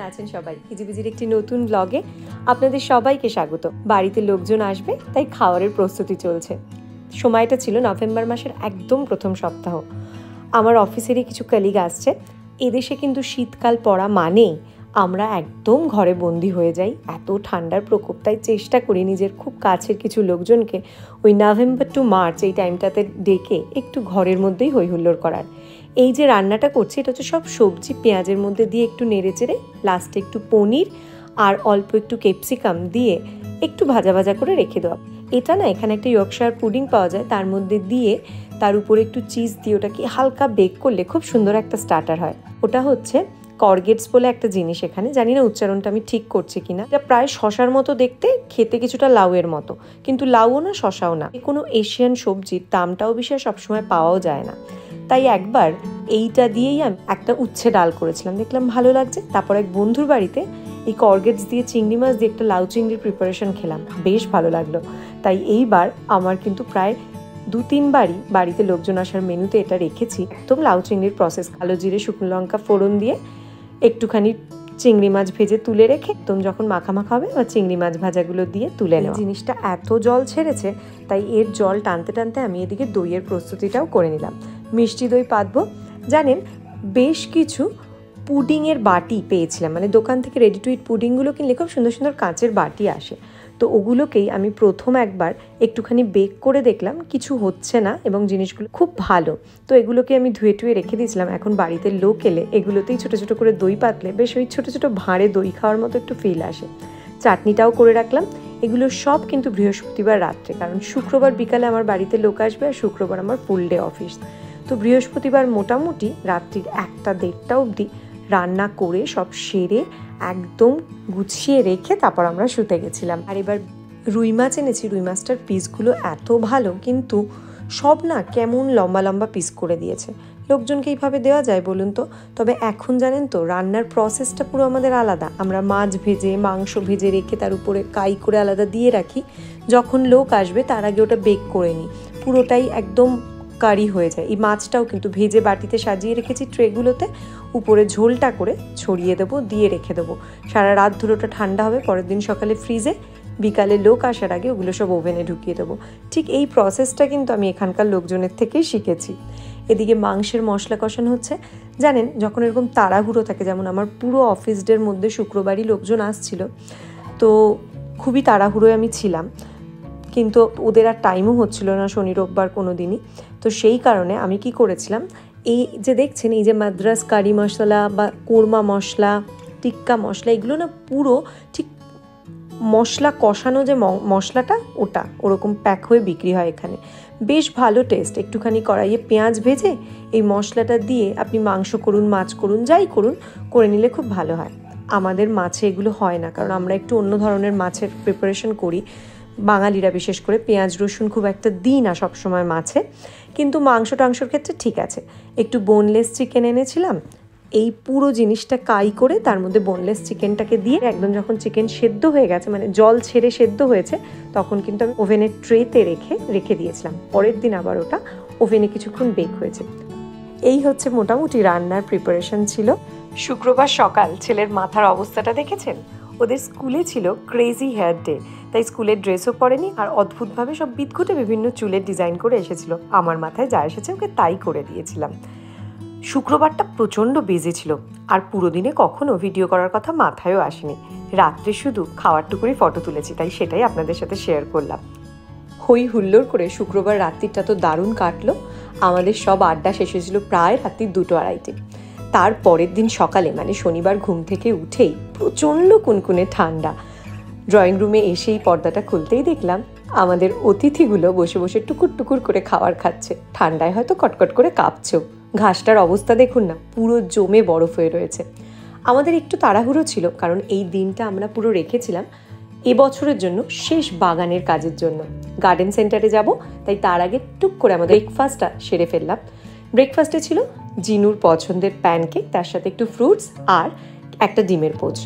আছেন সবাই? হিজিবিজির একটি নতুন ব্লগে আপনাদের সবাইকে স্বাগত। বাড়িতে লোকজন আসবে, তাই খাওয়ারের প্রস্তুতি চলছে। সময়টা ছিল নভেম্বর মাসের একদম প্রথম সপ্তাহ। আমার অফিসেরই কিছু কলিগ আসছে। এদেশে কিন্তু শীতকাল পড়া মানেই আমরা একদম ঘরে বন্দি হয়ে যাই, এত ঠান্ডার প্রকোপ। তাই চেষ্টা করি নিজের খুব কাছের কিছু লোকজনকে ওই নভেম্বর টু মার্চ এই টাইমটাতে ডেকে একটু ঘরের মধ্যেই হই হুল্লোড় করার। এই যে রান্নাটা করছি, এটা হচ্ছে সব সবজি পেঁয়াজের মধ্যে দিয়ে একটু নেড়ে চেড়ে লাস্টে একটু পনির আর অল্প একটু ক্যাপসিকাম দিয়ে একটু ভাজা ভাজা করে রেখে দেওয়া। এটা না, এখানে একটা ইয়র্কশায়ার পুডিং পাওয়া যায়, তার মধ্যে দিয়ে তার উপরে একটু চিজ দিয়ে ওটাকে হালকা বেক করলে খুব সুন্দর একটা স্টার্টার হয়। ওটা হচ্ছে করগেটস বলে একটা জিনিস, এখানে জানি না উচ্চারণটা আমি ঠিক করছি কিনা। এটা প্রায় শশার মতো দেখতে, খেতে কিছুটা লাউয়ের মতো, কিন্তু লাউও না শশাও না। কোনো এশিয়ান সবজির দামটাও বিশেষ সবসময় পাওয়াও যায় না। তাই একবার এইটা দিয়েই আমি একটা উচ্ছে ডাল করেছিলাম, দেখলাম ভালো লাগছে। তারপর এক বন্ধুর বাড়িতে এই করগেটস দিয়ে চিংড়ি মাছ দিয়ে একটা লাউ চিংড়ির প্রিপারেশন খেলাম, বেশ ভালো লাগলো। তাই এইবার আমার কিন্তু প্রায় 2-3 বারই বাড়িতে লোকজন আসার মেনুতে এটা রেখেছি। একদম লাউ চিংড়ির প্রসেস, কালো জিরে শুকনো লঙ্কা ফোড়ন দিয়ে একটুখানি চিংড়ি মাছ ভেজে তুলে রেখে একদম যখন মাখা মাখা হবে বা চিংড়ি মাছ ভাজাগুলো দিয়ে তুলে নেওয়া। জিনিসটা এত জল ছেড়েছে, তাই এর জল টানতে টানতে আমি এদিকে দইয়ের প্রস্তুতিটাও করে নিলাম। মিষ্টি দই পাতবো। জানেন, বেশ কিছু পুডিংয়ের বাটি পেয়েছিলাম, মানে দোকান থেকে রেডি টু ইট পুডিংগুলো কিনলে খুব সুন্দর সুন্দর কাঁচের বাটি আসে। তো ওগুলোকেই আমি প্রথম একবার একটুখানি বেক করে দেখলাম, কিছু হচ্ছে না এবং জিনিসগুলো খুব ভালো। তো এগুলোকে আমি ধুয়ে টুয়ে রেখে দিয়েছিলাম। এখন বাড়িতে লোক এলে এগুলোতেই ছোটো ছোটো করে দই পাতলে বেশ ওই ছোটো ছোটো ভাঁড়ে দই খাওয়ার মতো একটু ফিল আসে। চাটনিটাও করে রাখলাম। এগুলো সব কিন্তু বৃহস্পতিবার রাত্রে, কারণ শুক্রবার বিকালে আমার বাড়িতে লোক আসবে আর শুক্রবার আমার ফুল ডে অফিস। তো বৃহস্পতিবার মোটামুটি রাত্রির 1টা-1:30 অবধি রান্না করে সব সেরে একদম গুছিয়ে রেখে তারপর আমরা শুতে গেছিলাম। আর এবার রুই মাছ এনেছি। রুই মাছটার পিসগুলো এত ভালো, কিন্তু সব না কেমন লম্বা লম্বা পিস করে দিয়েছে। লোকজনকে এইভাবে দেওয়া যায় বলুন তো? তবে এখন জানেন তো, রান্নার প্রসেসটা পুরো আমাদের আলাদা। আমরা মাছ ভেজে মাংস ভেজে রেখে তার উপরে কাই করে আলাদা দিয়ে রাখি। যখন লোক আসবে তার আগে ওটা বেক করে নিই, পুরোটাই একদম কারি হয়ে যায়। এই মাছটাও কিন্তু ভেজে বাটিতে সাজিয়ে রেখেছি ট্রেগুলোতে, উপরে ঝোলটা করে ছড়িয়ে দেবো, দিয়ে রেখে দেবো। সারা রাত ধরে ওটা ঠান্ডা হবে, পরের দিন সকালে ফ্রিজে, বিকালে লোক আসার আগে ওগুলো সব ওভেনে ঢুকিয়ে দেবো। ঠিক এই প্রসেসটা কিন্তু আমি এখানকার লোকজনের থেকেই শিখেছি। এদিকে মাংসের মশলা কষানো হচ্ছে। জানেন, যখন এরকম তাড়াহুড়ো থাকে, যেমন আমার পুরো অফিস ডের মধ্যে শুক্রবারই লোকজন আসছিল, তো খুবই তাড়াহুড়োয় আমি ছিলাম, কিন্তু ওদের আর টাইমও হচ্ছিল না শনি রোববার কোনো দিনই। তো সেই কারণে আমি কি করেছিলাম, এই যে দেখছেন, এই যে মাদ্রাস কারি মশলা বা কোরমা মশলা, টিক্কা মশলা, এগুলো না পুরো ঠিক মশলা কষানো যে মশলাটা, ওটা ওরকম প্যাক হয়ে বিক্রি হয় এখানে। বেশ ভালো টেস্ট। একটুখানি কড়াইয়ে পেঁয়াজ ভেজে এই মশলাটা দিয়ে আপনি মাংস করুন, মাছ করুন, যাই করুন, করে নিলে খুব ভালো হয়। আমাদের মাছে এগুলো হয় না, কারণ আমরা একটু অন্য ধরনের মাছের প্রিপারেশন করি। বাঙালিরা বিশেষ করে পেঁয়াজ রসুন খুব একটা দিই না সবসময় মাছে, কিন্তু মাংস টাংসর ক্ষেত্রে ঠিক আছে। একটু বোনলেস চিকেন এনেছিলাম, এই পুরো জিনিসটা কাই করে তার মধ্যে বোনলেস চিকেনটাকে দিয়ে একদম যখন চিকেন সেদ্ধ হয়ে গেছে, মানে জল ছেড়ে সেদ্ধ হয়েছে, তখন কিন্তু আমি ওভেনের ট্রেতে রেখে দিয়েছিলাম। পরের দিন আবার ওটা ওভেনে কিছুক্ষণ বেক হয়েছে। এই হচ্ছে মোটামুটি রান্নার প্রিপারেশন ছিল। শুক্রবার সকাল ছেলের মাথার অবস্থাটা দেখেছেন? ওদের স্কুলে ছিল ক্রেজি হেয়ার ডে, তাই স্কুলের ড্রেসও পরেনি আর অদ্ভুতভাবে সব বিদঘুটে বিভিন্ন চুলের ডিজাইন করে এসেছিল। আমার মাথায় যা এসেছে ওকে তাই করে দিয়েছিলাম। শুক্রবারটা প্রচণ্ড বিজি ছিল, আর পুরো দিনে কখনো ভিডিও করার কথা মাথায়ও আসেনি। রাত্রে শুধু খাওয়ার টুকুরই ফটো তুলেছি, তাই সেটাই আপনাদের সাথে শেয়ার করলাম। হই হুল্লোড় করে শুক্রবার রাত্রিটা তো দারুণ কাটলো। আমাদের সব আড্ডা শেষ হয়েছিল প্রায় রাত্রি 2-2:30। তার পরের দিন সকালে, মানে শনিবার, ঘুম থেকে উঠেই প্রচণ্ড কুনকুনে ঠান্ডা। ড্রয়িং রুমে এসেই পর্দাটা খুলতেই দেখলাম আমাদের অতিথিগুলো বসে বসে টুকুর টুকুর করে খাবার খাচ্ছে। ঠান্ডায় হয়তো কটকট করে কাঁপছেও। ঘাসটার অবস্থা দেখুন না, পুরো জমে বরফ হয়ে রয়েছে। আমাদের একটু তাড়াহুড়ো ছিল, কারণ এই দিনটা আমরা পুরো রেখেছিলাম এবছরের জন্য শেষ বাগানের কাজের জন্য। গার্ডেন সেন্টারে যাব, তাই তার আগে টুক করে আমাদের ব্রেকফাস্টটা সেরে ফেললাম। ব্রেকফাস্টে ছিল জিনুর পছন্দের প্যানকেক, তার সাথে একটু ফ্রুটস আর একটা ডিমের পোচ।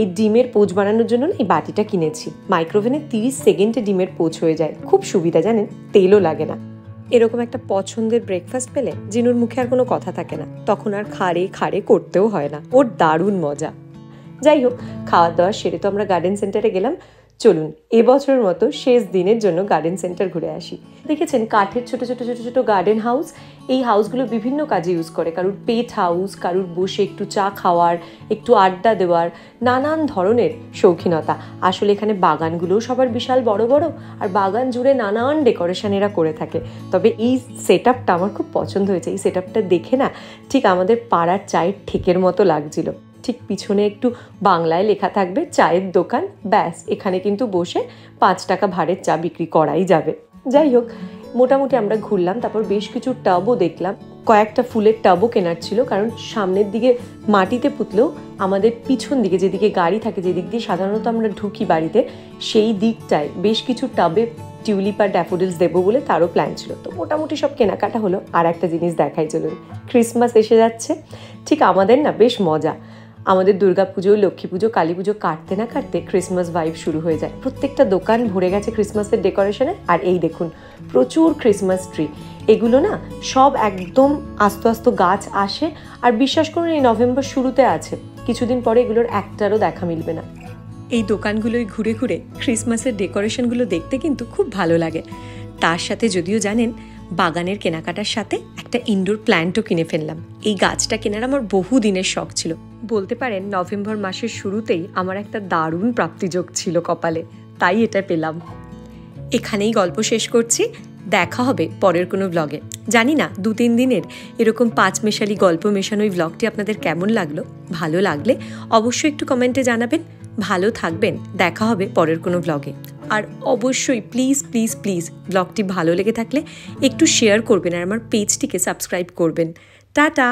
এই ডিমের পোচ বানানোর জন্য এই বাটিটা কিনেছি। মাইক্রোওভেনে 30 সেকেন্ডে ডিমের পোচ হয়ে যায়, খুব সুবিধা, জানেন, তেলও লাগে না। এরকম একটা পছন্দের ব্রেকফাস্ট পেলে জিনুর মুখে আর কোনো কথা থাকে না, তখন আর খাড়ে খাড়ে করতেও হয় না। ওর দারুণ মজা। যাই হোক, খাওয়া দাওয়া সেরে তো আমরা গার্ডেন সেন্টারে গেলাম। চলুন এবছরের মতো শেষ দিনের জন্য গার্ডেন সেন্টার ঘুরে আসি। দেখেছেন কাঠের ছোট ছোট ছোট ছোট গার্ডেন হাউস। এই হাউসগুলো বিভিন্ন কাজে ইউজ করে, কারুর পেট হাউস, কারুর বসে একটু চা খাওয়ার, একটু আড্ডা দেওয়ার, নানান ধরনের শৌখিনতা। আসলে এখানে বাগানগুলোও সবার বিশাল বড় বড়, আর বাগান জুড়ে নানান ডেকোরেশন এরা করে থাকে। তবে এই সেট আপটা আমার খুব পছন্দ হয়েছে। এই সেট আপটা দেখে না ঠিক আমাদের পাড়ার চায়ের ঠেকের মতো লাগছিল। ঠিক পিছনে একটু বাংলায় লেখা থাকবে চায়ের দোকান, ব্যাস এখানে কিন্তু বসে 5 টাকা ভাড়ের চা বিক্রি করাই যাবে। যাই হোক, মোটামুটি আমরা ঘুরলাম, তারপর বেশ কিছু টাবও দেখলাম। কয়েকটা ফুলের টাবও কেনার ছিল, কারণ সামনের দিকে মাটিতে পুঁতলেও আমাদের পিছন দিকে যেদিকে গাড়ি থাকে, যেদিক দিয়ে সাধারণত আমরা ঢুকি বাড়িতে, সেই দিকটায় বেশ কিছু টাবে টিউলিপ আর ড্যাফোডিলস দেবো বলে তারও প্ল্যান ছিল। তো মোটামুটি সব কেনাকাটা হলো। আর একটা জিনিস দেখাই চলুন, ক্রিসমাস এসে যাচ্ছে। ঠিক আমাদের না বেশ মজা। আমাদের দুর্গাপুজো, লক্ষ্মী পুজো, কালী পুজো কাটতে না কাটতে ক্রিসমাস ভাইব শুরু হয়ে যায়। প্রত্যেকটা দোকান ভরে গেছে ক্রিসমাসের ডেকোরেশনে। আর এই দেখুন প্রচুর ক্রিসমাস ট্রি। এগুলো না সব একদম আস্তে আস্তে গাছ আসে, আর বিশ্বাস করুন এই নভেম্বর শুরুতে আছে, কিছুদিন পরে এগুলোর একটারও দেখা মিলবে না। এই দোকানগুলোয় ঘুরে ঘুরে ক্রিসমাসের ডেকোরেশনগুলো দেখতে কিন্তু খুব ভালো লাগে। তার সাথে যদিও জানেন, বাগানের কেনাকাটার সাথে একটা ইনডোর প্ল্যান্টও কিনে ফেললাম। এই গাছটা কেনার আমার বহু দিনের শখ ছিল। বলতে পারেন নভেম্বর মাসের শুরুতেই আমার একটা দারুণ প্রাপ্তিযোগ ছিল কপালে, তাই এটা পেলাম। এখানেই গল্প শেষ করছি। দেখা হবে পরের কোনো ব্লগে। জানি না 2-3 দিনের এরকম 5 মেশালি গল্প মেশানো এই ব্লগটি আপনাদের কেমন লাগলো। ভালো লাগলে অবশ্যই একটু কমেন্টে জানাবেন। ভালো থাকবেন। দেখা হবে পরের কোনো ব্লগে। আর অবশ্যই প্লিজ প্লিজ প্লিজ ব্লগটি ভালো লেগে থাকলে একটু শেয়ার করবেন, আর আমার পেজটিকে সাবস্ক্রাইব করবেন। টাটা।